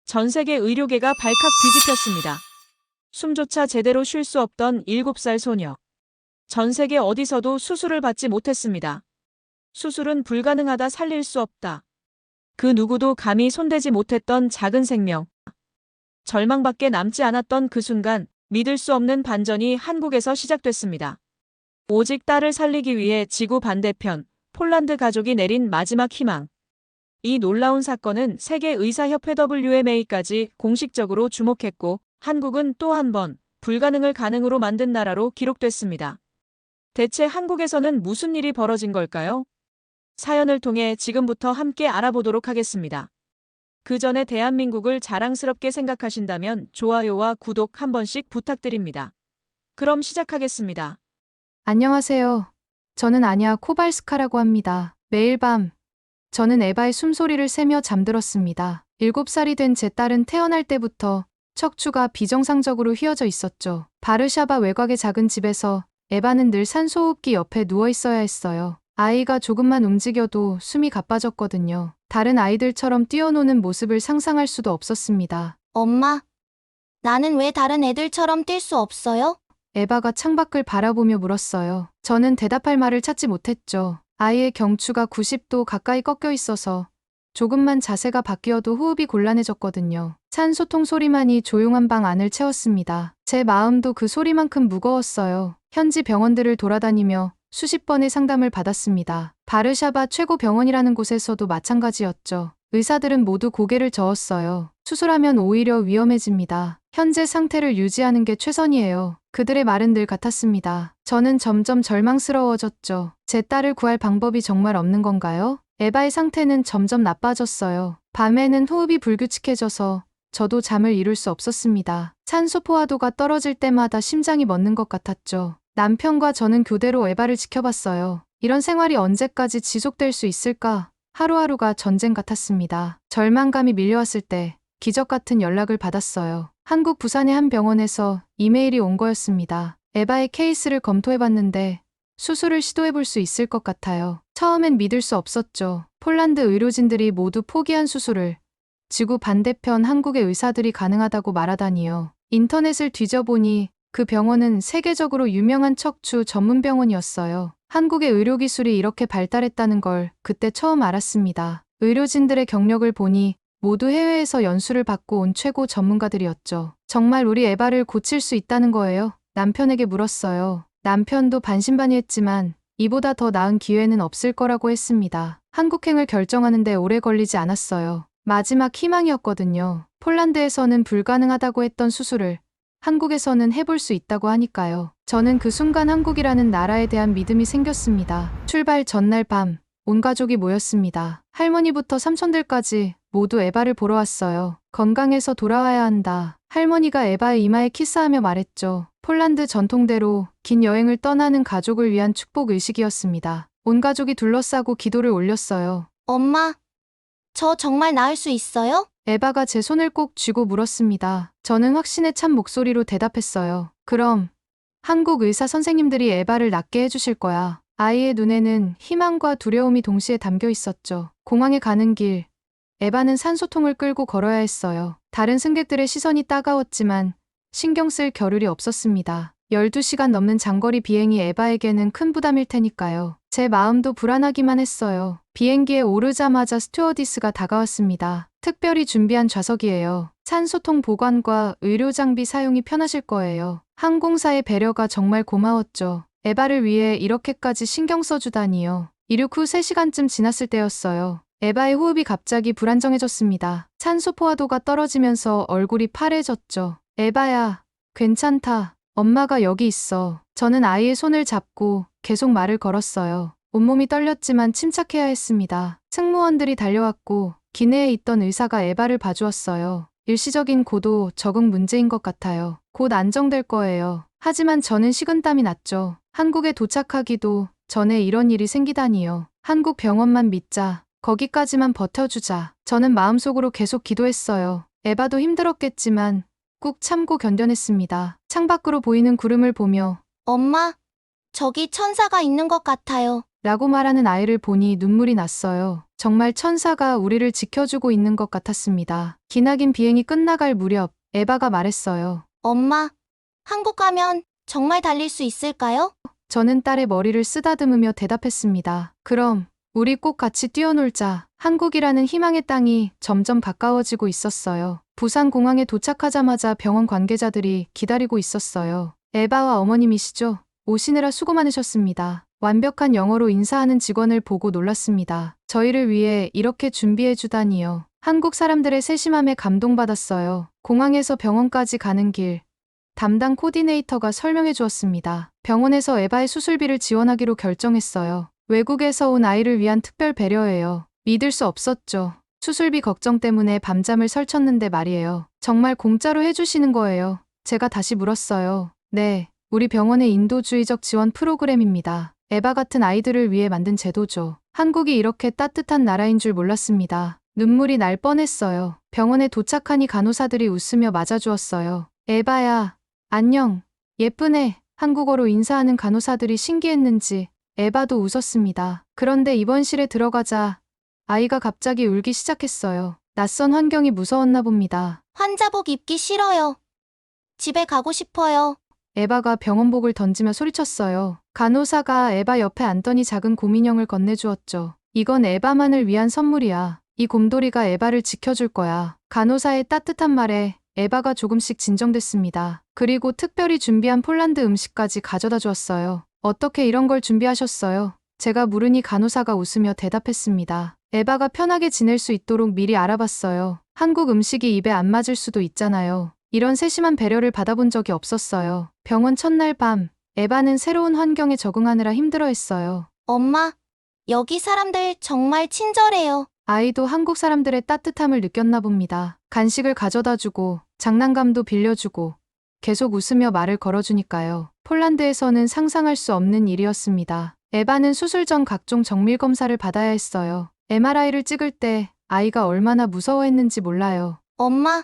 전 세계 의료계가 발칵 뒤집혔습니다. 숨조차 제대로 쉴 수 없던 7살 소녀. 전 세계 어디서도 수술을 받지 못했습니다. 수술은 불가능하다, 살릴 수 없다. 그 누구도 감히 손대지 못했던 작은 생명. 절망밖에 남지 않았던 그 순간 믿을 수 없는 반전이 한국에서 시작됐습니다. 오직 딸을 살리기 위해 지구 반대편 폴란드 가족이 내린 마지막 희망. 이 놀라운 사건은 세계의사협회 WMA까지 공식적으로 주목했고 한국은 또 한 번 불가능을 가능으로 만든 나라로 기록됐습니다. 대체 한국에서는 무슨 일이 벌어진 걸까요? 사연을 통해 지금부터 함께 알아보도록 하겠습니다. 그 전에 대한민국을 자랑스럽게 생각하신다면 좋아요와 구독 한 번씩 부탁드립니다. 그럼 시작하겠습니다. 안녕하세요. 저는 아냐 코발스카라고 합니다. 매일 밤 저는 에바의 숨소리를 새며 잠들었습니다. 7살이 된 제 딸은 태어날 때부터 척추가 비정상적으로 휘어져 있었죠. 바르샤바 외곽의 작은 집에서 에바는 늘 산소호흡기 옆에 누워 있어야 했어요. 아이가 조금만 움직여도 숨이 가빠졌거든요. 다른 아이들처럼 뛰어노는 모습을 상상할 수도 없었습니다. 엄마, 나는 왜 다른 애들처럼 뛸 수 없어요? 에바가 창밖을 바라보며 물었어요. 저는 대답할 말을 찾지 못했죠. 아이의 경추가 90도 가까이 꺾여 있어서 조금만 자세가 바뀌어도 호흡이 곤란해졌거든요. 산소통 소리만이 조용한 방 안을 채웠습니다. 제 마음도 그 소리만큼 무거웠어요. 현지 병원들을 돌아다니며 수십 번의 상담을 받았습니다. 바르샤바 최고 병원이라는 곳에서도 마찬가지였죠. 의사들은 모두 고개를 저었어요. 수술하면 오히려 위험해집니다. 현재 상태를 유지하는 게 최선이에요. 그들의 말은 늘 같았습니다. 저는 점점 절망스러워졌죠. 제 딸을 구할 방법이 정말 없는 건가요? 에바의 상태는 점점 나빠졌어요. 밤에는 호흡이 불규칙해져서 저도 잠을 이룰 수 없었습니다. 산소 포화도가 떨어질 때마다 심장이 멎는 것 같았죠. 남편과 저는 교대로 에바를 지켜봤어요. 이런 생활이 언제까지 지속될 수 있을까? 하루하루가 전쟁 같았습니다. 절망감이 밀려왔을 때 기적 같은 연락을 받았어요. 한국 부산의 한 병원에서 이메일이 온 거였습니다. 에바의 케이스를 검토해봤는데 수술을 시도해볼 수 있을 것 같아요. 처음엔 믿을 수 없었죠. 폴란드 의료진들이 모두 포기한 수술을 지구 반대편 한국의 의사들이 가능하다고 말하다니요. 인터넷을 뒤져보니 그 병원은 세계적으로 유명한 척추 전문 병원이었어요. 한국의 의료기술이 이렇게 발달했다는 걸 그때 처음 알았습니다. 의료진들의 경력을 보니 모두 해외에서 연수를 받고 온 최고 전문가들이었죠. 정말 우리 에바를 고칠 수 있다는 거예요? 남편에게 물었어요. 남편도 반신반의했지만 이보다 더 나은 기회는 없을 거라고 했습니다. 한국행을 결정하는데 오래 걸리지 않았어요. 마지막 희망이었거든요. 폴란드에서는 불가능하다고 했던 수술을 한국에서는 해볼 수 있다고 하니까요. 저는 그 순간 한국이라는 나라에 대한 믿음이 생겼습니다. 출발 전날 밤, 온 가족이 모였습니다. 할머니부터 삼촌들까지 모두 에바를 보러 왔어요. 건강해서 돌아와야 한다. 할머니가 에바의 이마에 키스하며 말했죠. 폴란드 전통대로 긴 여행을 떠나는 가족을 위한 축복 의식이었습니다. 온 가족이 둘러싸고 기도를 올렸어요. 엄마, 저 정말 나을 수 있어요? 에바가 제 손을 꼭 쥐고 물었습니다. 저는 확신에 찬 목소리로 대답했어요. 그럼 한국 의사 선생님들이 에바를 낫게 해주실 거야. 아이의 눈에는 희망과 두려움이 동시에 담겨 있었죠. 공항에 가는 길, 에바는 산소통을 끌고 걸어야 했어요. 다른 승객들의 시선이 따가웠지만 신경 쓸 겨를이 없었습니다. 12시간 넘는 장거리 비행이 에바에게는 큰 부담일 테니까요. 제 마음도 불안하기만 했어요. 비행기에 오르자마자 스튜어디스가 다가왔습니다. 특별히 준비한 좌석이에요. 산소통 보관과 의료 장비 사용이 편하실 거예요. 항공사의 배려가 정말 고마웠죠. 에바를 위해 이렇게까지 신경 써주다니요. 이륙 후 3시간쯤 지났을 때였어요. 에바의 호흡이 갑자기 불안정해졌습니다. 산소 포화도가 떨어지면서 얼굴이 파래졌죠. 에바야, 괜찮다. 엄마가 여기 있어. 저는 아이의 손을 잡고 계속 말을 걸었어요. 온몸이 떨렸지만 침착해야 했습니다. 승무원들이 달려왔고 기내에 있던 의사가 에바를 봐주었어요. 일시적인 고도 적응 문제인 것 같아요. 곧 안정될 거예요. 하지만 저는 식은땀이 났죠. 한국에 도착하기도 전에 이런 일이 생기다니요. 한국 병원만 믿자. 거기까지만 버텨주자. 저는 마음속으로 계속 기도했어요. 에바도 힘들었겠지만 꾹 참고 견뎌냈습니다. 창밖으로 보이는 구름을 보며 엄마, 저기 천사가 있는 것 같아요. 라고 말하는 아이를 보니 눈물이 났어요. 정말 천사가 우리를 지켜주고 있는 것 같았습니다. 기나긴 비행이 끝나갈 무렵 에바가 말했어요. 엄마, 한국 가면 정말 달릴 수 있을까요? 저는 딸의 머리를 쓰다듬으며 대답했습니다. 그럼 우리 꼭 같이 뛰어놀자. 한국이라는 희망의 땅이 점점 가까워지고 있었어요. 부산 공항에 도착하자마자 병원 관계자들이 기다리고 있었어요. 에바와 어머님이시죠? 오시느라 수고 많으셨습니다. 완벽한 영어로 인사하는 직원을 보고 놀랐습니다. 저희를 위해 이렇게 준비해 주다니요. 한국 사람들의 세심함에 감동받았어요. 공항에서 병원까지 가는 길, 담당 코디네이터가 설명해 주었습니다. 병원에서 에바의 수술비를 지원하기로 결정했어요. 외국에서 온 아이를 위한 특별 배려예요. 믿을 수 없었죠. 수술비 걱정 때문에 밤잠을 설쳤는데 말이에요. 정말 공짜로 해주시는 거예요. 제가 다시 물었어요. 네, 우리 병원의 인도주의적 지원 프로그램입니다. 에바 같은 아이들을 위해 만든 제도죠. 한국이 이렇게 따뜻한 나라인 줄 몰랐습니다. 눈물이 날 뻔했어요. 병원에 도착하니 간호사들이 웃으며 맞아주었어요. 에바야, 안녕. 예쁘네. 한국어로 인사하는 간호사들이 신기했는지 에바도 웃었습니다. 그런데 입원실에 들어가자 아이가 갑자기 울기 시작했어요. 낯선 환경이 무서웠나 봅니다. 환자복 입기 싫어요. 집에 가고 싶어요. 에바가 병원복을 던지며 소리쳤어요. 간호사가 에바 옆에 앉더니 작은 곰인형을 건네주었죠. 이건 에바만을 위한 선물이야. 이 곰돌이가 에바를 지켜줄 거야. 간호사의 따뜻한 말에 에바가 조금씩 진정됐습니다. 그리고 특별히 준비한 폴란드 음식까지 가져다 주었어요. 어떻게 이런 걸 준비하셨어요? 제가 물으니 간호사가 웃으며 대답했습니다. 에바가 편하게 지낼 수 있도록 미리 알아봤어요. 한국 음식이 입에 안 맞을 수도 있잖아요. 이런 세심한 배려를 받아본 적이 없었어요. 병원 첫날 밤, 에바는 새로운 환경에 적응하느라 힘들어했어요. 엄마, 여기 사람들 정말 친절해요. 아이도 한국 사람들의 따뜻함을 느꼈나 봅니다. 간식을 가져다 주고, 장난감도 빌려주고, 계속 웃으며 말을 걸어주니까요. 폴란드에서는 상상할 수 없는 일이었습니다. 에바는 수술 전 각종 정밀 검사를 받아야 했어요. MRI를 찍을 때 아이가 얼마나 무서워했는지 몰라요. 엄마,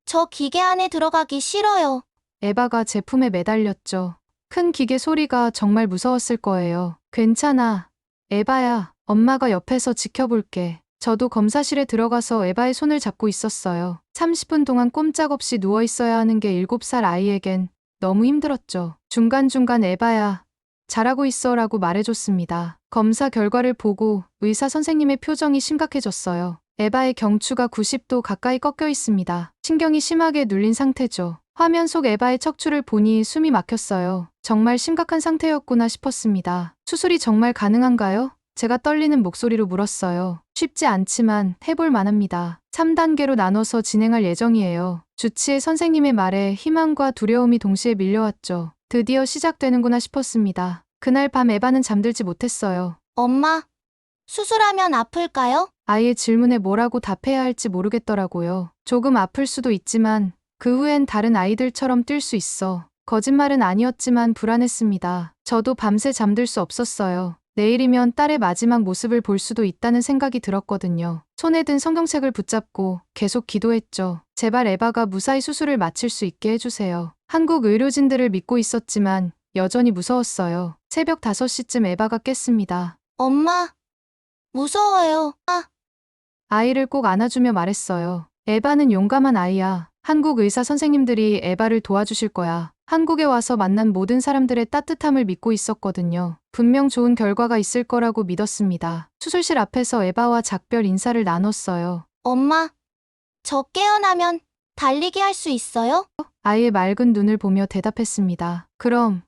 저 기계 안에 들어가기 싫어요. 에바가 제품에 매달렸죠. 큰 기계 소리가 정말 무서웠을 거예요. 괜찮아. 에바야, 엄마가 옆에서 지켜볼게. 저도 검사실에 들어가서 에바의 손을 잡고 있었어요. 30분 동안 꼼짝없이 누워 있어야 하는 게 7살 아이에겐 너무 힘들었죠. 중간중간 에바야, 잘하고 있어 라고 말해줬습니다. 검사 결과를 보고 의사 선생님의 표정이 심각해졌어요. 에바의 경추가 90도 가까이 꺾여 있습니다. 신경이 심하게 눌린 상태죠. 화면 속 에바의 척추를 보니 숨이 막혔어요. 정말 심각한 상태였구나 싶었습니다. 수술이 정말 가능한가요? 제가 떨리는 목소리로 물었어요. 쉽지 않지만 해볼 만합니다. 3단계로 나눠서 진행할 예정이에요. 주치의 선생님의 말에 희망과 두려움이 동시에 밀려왔죠. 드디어 시작되는구나 싶었습니다. 그날 밤 에바는 잠들지 못했어요. 엄마, 수술하면 아플까요? 아이의 질문에 뭐라고 답해야 할지 모르겠더라고요. 조금 아플 수도 있지만 그 후엔 다른 아이들처럼 뛸 수 있어. 거짓말은 아니었지만 불안했습니다. 저도 밤새 잠들 수 없었어요. 내일이면 딸의 마지막 모습을 볼 수도 있다는 생각이 들었거든요. 손에 든 성경책을 붙잡고 계속 기도했죠. 제발 에바가 무사히 수술을 마칠 수 있게 해주세요. 한국 의료진들을 믿고 있었지만 여전히 무서웠어요. 새벽 5시쯤 에바가 깼습니다. 엄마, 무서워요. 아이를 꼭 안아주며 말했어요. 에바는 용감한 아이야. 한국 의사 선생님들이 에바를 도와주실 거야. 한국에 와서 만난 모든 사람들의 따뜻함을 믿고 있었거든요. 분명 좋은 결과가 있을 거라고 믿었습니다. 수술실 앞에서 에바와 작별 인사를 나눴어요. 엄마, 저 깨어나면 달리기 할 수 있어요? 아이의 맑은 눈을 보며 대답했습니다. 그럼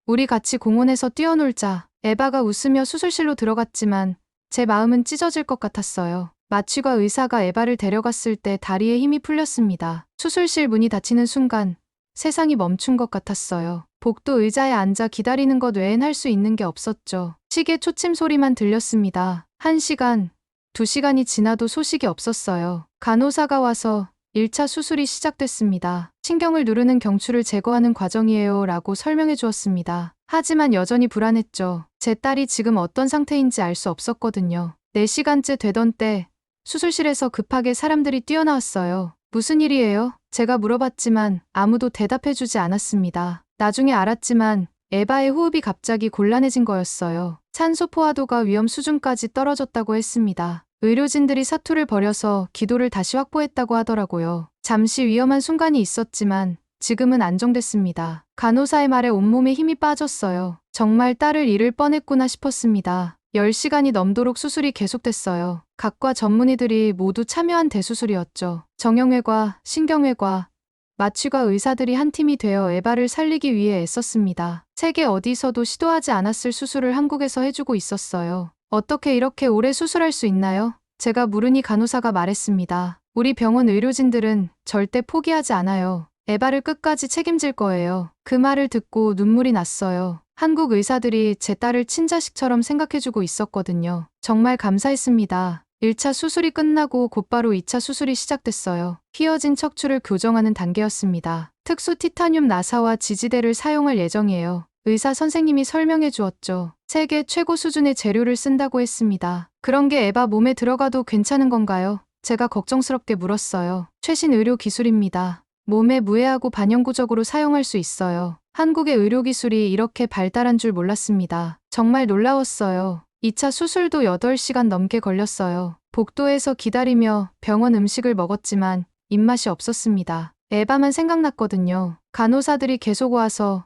우리 같이 공원에서 뛰어놀자. 에바가 웃으며 수술실로 들어갔지만 제 마음은 찢어질 것 같았어요. 마취과 의사가 에바를 데려갔을 때 다리에 힘이 풀렸습니다. 수술실 문이 닫히는 순간 세상이 멈춘 것 같았어요. 복도 의자에 앉아 기다리는 것 외엔 할 수 있는 게 없었죠. 시계 초침 소리만 들렸습니다. 1시간, 2시간이 지나도 소식이 없었어요. 간호사가 와서 1차 수술이 시작됐습니다. 신경을 누르는 경추를 제거하는 과정이에요 라고 설명해 주었습니다. 하지만 여전히 불안했죠. 제 딸이 지금 어떤 상태인지 알 수 없었거든요. 4시간째 되던 때 수술실에서 급하게 사람들이 뛰어나왔어요. 무슨 일이에요? 제가 물어봤지만 아무도 대답해주지 않았습니다. 나중에 알았지만 에바의 호흡이 갑자기 곤란해진 거였어요. 산소 포화도가 위험 수준까지 떨어졌다고 했습니다. 의료진들이 사투를 벌여서 기도를 다시 확보했다고 하더라고요. 잠시 위험한 순간이 있었지만 지금은 안정됐습니다. 간호사의 말에 온몸에 힘이 빠졌어요. 정말 딸을 잃을 뻔했구나 싶었습니다. 10시간이 넘도록 수술이 계속됐어요. 각과 전문의들이 모두 참여한 대수술이었죠. 정형외과, 신경외과, 마취과 의사들이 한 팀이 되어 에바를 살리기 위해 애썼습니다. 세계 어디서도 시도하지 않았을 수술을 한국에서 해주고 있었어요. 어떻게 이렇게 오래 수술할 수 있나요? 제가 물으니 간호사가 말했습니다. 우리 병원 의료진들은 절대 포기하지 않아요. 에바를 끝까지 책임질 거예요. 그 말을 듣고 눈물이 났어요. 한국 의사들이 제 딸을 친자식처럼 생각해주고 있었거든요. 정말 감사했습니다. 1차 수술이 끝나고 곧바로 2차 수술이 시작됐어요. 휘어진 척추를 교정하는 단계였습니다. 특수 티타늄 나사와 지지대를 사용할 예정이에요. 의사 선생님이 설명해 주었죠. 세계 최고 수준의 재료를 쓴다고 했습니다. 그런 게 에바 몸에 들어가도 괜찮은 건가요? 제가 걱정스럽게 물었어요. 최신 의료 기술입니다. 몸에 무해하고 반영구적으로 사용할 수 있어요. 한국의 의료기술이 이렇게 발달한 줄 몰랐습니다. 정말 놀라웠어요. 2차 수술도 8시간 넘게 걸렸어요. 복도에서 기다리며 병원 음식을 먹었지만 입맛이 없었습니다. 에바만 생각났거든요. 간호사들이 계속 와서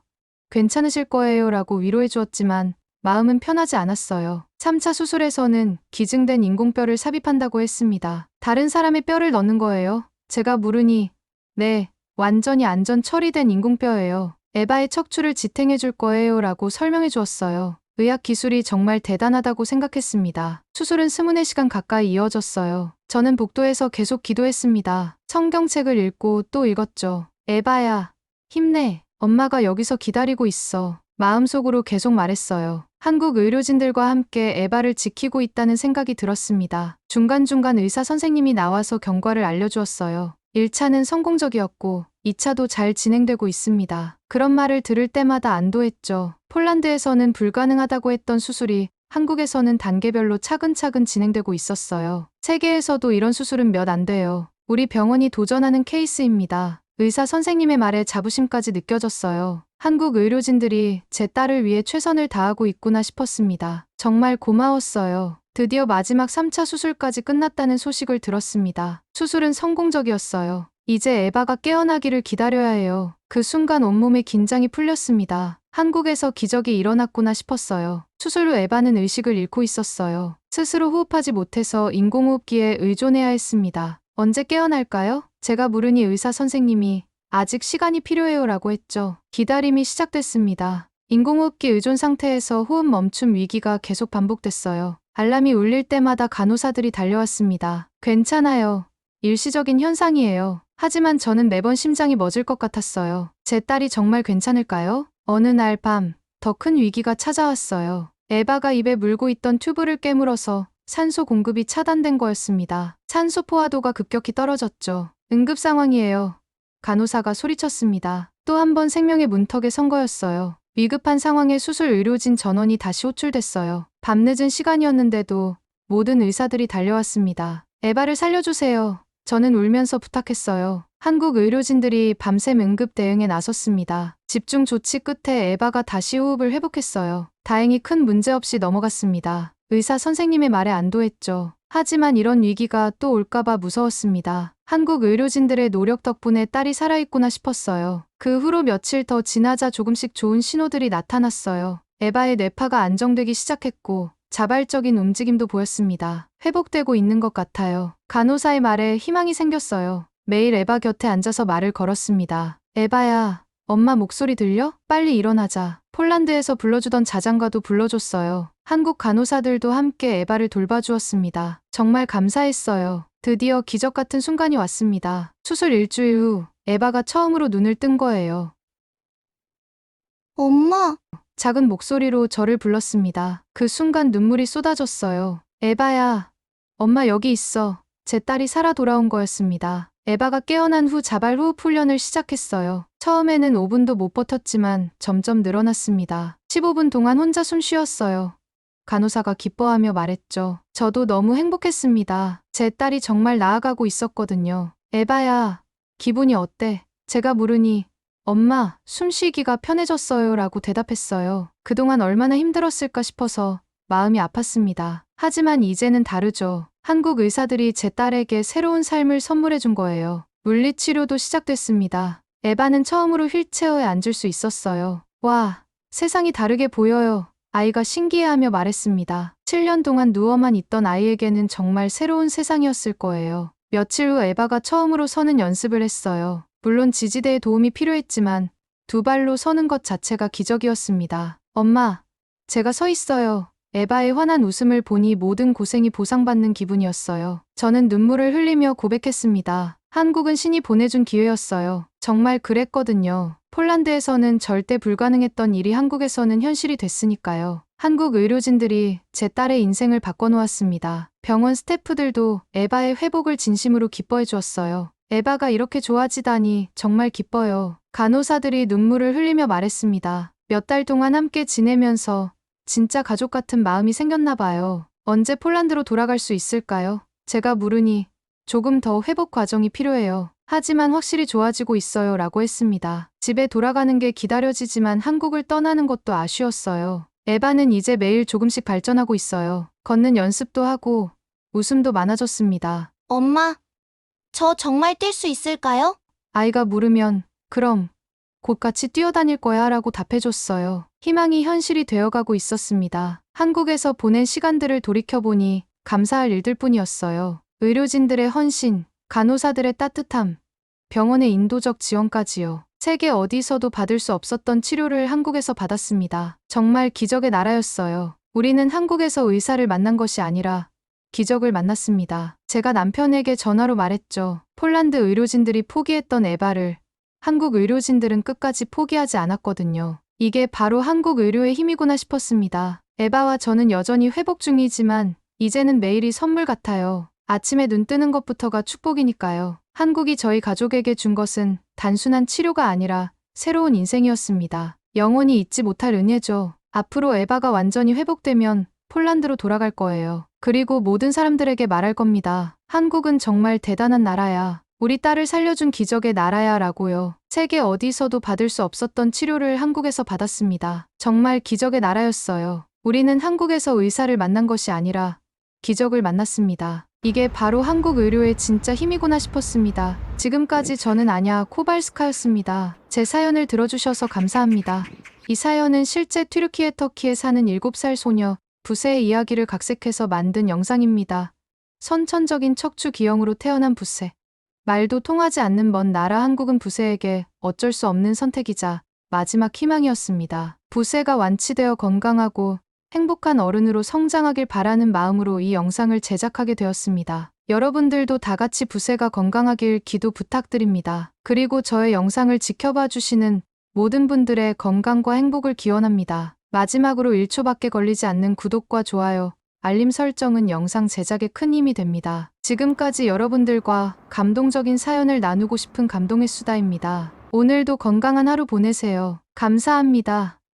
괜찮으실 거예요 라고 위로해 주었지만 마음은 편하지 않았어요. 3차 수술에서는 기증된 인공뼈를 삽입한다고 했습니다. 다른 사람의 뼈를 넣는 거예요? 제가 물으니 네, 완전히 안전 처리된 인공뼈예요. 에바의 척추를 지탱해 줄 거예요 라고 설명해 주었어요. 의학 기술이 정말 대단하다고 생각했습니다. 수술은 24시간 가까이 이어졌어요. 저는 복도에서 계속 기도했습니다. 성경책을 읽고 또 읽었죠. 에바야, 힘내. 엄마가 여기서 기다리고 있어. 마음속으로 계속 말했어요. 한국 의료진들과 함께 에바를 지키고 있다는 생각이 들었습니다. 중간중간 의사 선생님이 나와서 경과를 알려주었어요. 1차는 성공적이었고 2차도 잘 진행되고 있습니다. 그런 말을 들을 때마다 안도했죠. 폴란드에서는 불가능하다고 했던 수술이 한국에서는 단계별로 차근차근 진행되고 있었어요. 세계에서도 이런 수술은 몇 안 돼요. 우리 병원이 도전하는 케이스입니다. 의사 선생님의 말에 자부심까지 느껴졌어요. 한국 의료진들이 제 딸을 위해 최선을 다하고 있구나 싶었습니다. 정말 고마웠어요. 드디어 마지막 3차 수술까지 끝났다는 소식을 들었습니다. 수술은 성공적이었어요. 이제 에바가 깨어나기를 기다려야 해요. 그 순간 온몸에 긴장이 풀렸습니다. 한국에서 기적이 일어났구나 싶었어요. 수술 후 에바는 의식을 잃고 있었어요. 스스로 호흡하지 못해서 인공호흡기에 의존해야 했습니다. 언제 깨어날까요? 제가 물으니 의사 선생님이 아직 시간이 필요해요 라고 했죠. 기다림이 시작됐습니다. 인공호흡기 의존 상태에서 호흡 멈춤 위기가 계속 반복됐어요. 알람이 울릴 때마다 간호사들이 달려왔습니다. 괜찮아요. 일시적인 현상이에요. 하지만 저는 매번 심장이 멎을 것 같았어요. 제 딸이 정말 괜찮을까요? 어느 날 밤, 더 큰 위기가 찾아왔어요. 에바가 입에 물고 있던 튜브를 깨물어서 산소 공급이 차단된 거였습니다. 산소 포화도가 급격히 떨어졌죠. 응급 상황이에요. 간호사가 소리쳤습니다. 또 한 번 생명의 문턱에 선 거였어요. 위급한 상황에 수술 의료진 전원이 다시 호출됐어요. 밤늦은 시간이었는데도 모든 의사들이 달려왔습니다. 에바를 살려주세요. 저는 울면서 부탁했어요. 한국 의료진들이 밤샘 응급 대응에 나섰습니다. 집중 조치 끝에 에바가 다시 호흡을 회복했어요. 다행히 큰 문제 없이 넘어갔습니다. 의사 선생님의 말에 안도했죠. 하지만 이런 위기가 또 올까봐 무서웠습니다. 한국 의료진들의 노력 덕분에 딸이 살아있구나 싶었어요. 그 후로 며칠 더 지나자 조금씩 좋은 신호들이 나타났어요. 에바의 뇌파가 안정되기 시작했고 자발적인 움직임도 보였습니다. 회복되고 있는 것 같아요. 간호사의 말에 희망이 생겼어요. 매일 에바 곁에 앉아서 말을 걸었습니다. 에바야, 엄마 목소리 들려? 빨리 일어나자. 폴란드에서 불러주던 자장가도 불러줬어요. 한국 간호사들도 함께 에바를 돌봐주었습니다. 정말 감사했어요. 드디어 기적 같은 순간이 왔습니다. 수술 일주일 후 에바가 처음으로 눈을 뜬 거예요. 엄마, 작은 목소리로 저를 불렀습니다. 그 순간 눈물이 쏟아졌어요. 에바야, 엄마 여기 있어. 제 딸이 살아 돌아온 거였습니다. 에바가 깨어난 후 자발 호흡 훈련을 시작했어요. 처음에는 5분도 못 버텼지만 점점 늘어났습니다. 15분 동안 혼자 숨 쉬었어요. 간호사가 기뻐하며 말했죠. 저도 너무 행복했습니다. 제 딸이 정말 나아가고 있었거든요. 에바야, 기분이 어때? 제가 물으니 엄마, 숨쉬기가 편해졌어요 라고 대답했어요. 그동안 얼마나 힘들었을까 싶어서 마음이 아팠습니다. 하지만 이제는 다르죠. 한국 의사들이 제 딸에게 새로운 삶을 선물해 준 거예요. 물리치료도 시작됐습니다. 에바는 처음으로 휠체어에 앉을 수 있었어요. 와, 세상이 다르게 보여요. 아이가 신기해하며 말했습니다. 7년 동안 누워만 있던 아이에게는 정말 새로운 세상이었을 거예요. 며칠 후 에바가 처음으로 서는 연습을 했어요. 물론 지지대의 도움이 필요했지만 두 발로 서는 것 자체가 기적이었습니다. 엄마, 제가 서 있어요. 에바의 환한 웃음을 보니 모든 고생이 보상받는 기분이었어요. 저는 눈물을 흘리며 고백했습니다. 한국은 신이 보내준 기회였어요. 정말 그랬거든요. 폴란드에서는 절대 불가능했던 일이 한국에서는 현실이 됐으니까요. 한국 의료진들이 제 딸의 인생을 바꿔놓았습니다. 병원 스태프들도 에바의 회복을 진심으로 기뻐해 주었어요. 에바가 이렇게 좋아지다니 정말 기뻐요. 간호사들이 눈물을 흘리며 말했습니다. 몇 달 동안 함께 지내면서 진짜 가족 같은 마음이 생겼나 봐요. 언제 폴란드로 돌아갈 수 있을까요? 제가 물으니 조금 더 회복 과정이 필요해요. 하지만 확실히 좋아지고 있어요. 라고 했습니다. 집에 돌아가는 게 기다려지지만 한국을 떠나는 것도 아쉬웠어요. 에바는 이제 매일 조금씩 발전하고 있어요. 걷는 연습도 하고 웃음도 많아졌습니다. 엄마, 저 정말 뛸 수 있을까요? 아이가 물으면 그럼 곧 같이 뛰어다닐 거야 라고 답해줬어요. 희망이 현실이 되어가고 있었습니다. 한국에서 보낸 시간들을 돌이켜보니 감사할 일들 뿐이었어요. 의료진들의 헌신, 간호사들의 따뜻함, 병원의 인도적 지원까지요. 세계 어디서도 받을 수 없었던 치료를 한국에서 받았습니다. 정말 기적의 나라였어요. 우리는 한국에서 의사를 만난 것이 아니라 기적을 만났습니다. 제가 남편에게 전화로 말했죠. 폴란드 의료진들이 포기했던 에바를 한국 의료진들은 끝까지 포기하지 않았거든요. 이게 바로 한국 의료의 힘이구나 싶었습니다. 에바와 저는 여전히 회복 중이지만 이제는 매일이 선물 같아요. 아침에 눈 뜨는 것부터가 축복이니까요. 한국이 저희 가족에게 준 것은 단순한 치료가 아니라 새로운 인생이었습니다. 영원히 잊지 못할 은혜죠. 앞으로 에바가 완전히 회복되면 폴란드로 돌아갈 거예요. 그리고 모든 사람들에게 말할 겁니다. 한국은 정말 대단한 나라야. 우리 딸을 살려준 기적의 나라야 라고요. 세계 어디서도 받을 수 없었던 치료를 한국에서 받았습니다. 정말 기적의 나라였어요. 우리는 한국에서 의사를 만난 것이 아니라 기적을 만났습니다. 이게 바로 한국 의료의 진짜 힘이구나 싶었습니다. 지금까지 저는 아냐 코발스카였습니다. 제 사연을 들어주셔서 감사합니다. 이 사연은 실제 튀르키예 터키에 사는 7살 소녀 부세의 이야기를 각색해서 만든 영상입니다. 선천적인 척추 기형으로 태어난 부세. 말도 통하지 않는 먼 나라 한국은 부세에게 어쩔 수 없는 선택이자 마지막 희망이었습니다. 부세가 완치되어 건강하고 행복한 어른으로 성장하길 바라는 마음으로 이 영상을 제작하게 되었습니다. 여러분들도 다 같이 부세가 건강하길 기도 부탁드립니다. 그리고 저의 영상을 지켜봐 주시는 모든 분들의 건강과 행복을 기원합니다. 마지막으로 1초밖에 걸리지 않는 구독과 좋아요, 알림 설정은 영상 제작에 큰 힘이 됩니다. 지금까지 여러분들과 감동적인 사연을 나누고 싶은 감동의 수다입니다. 오늘도 건강한 하루 보내세요. 감사합니다.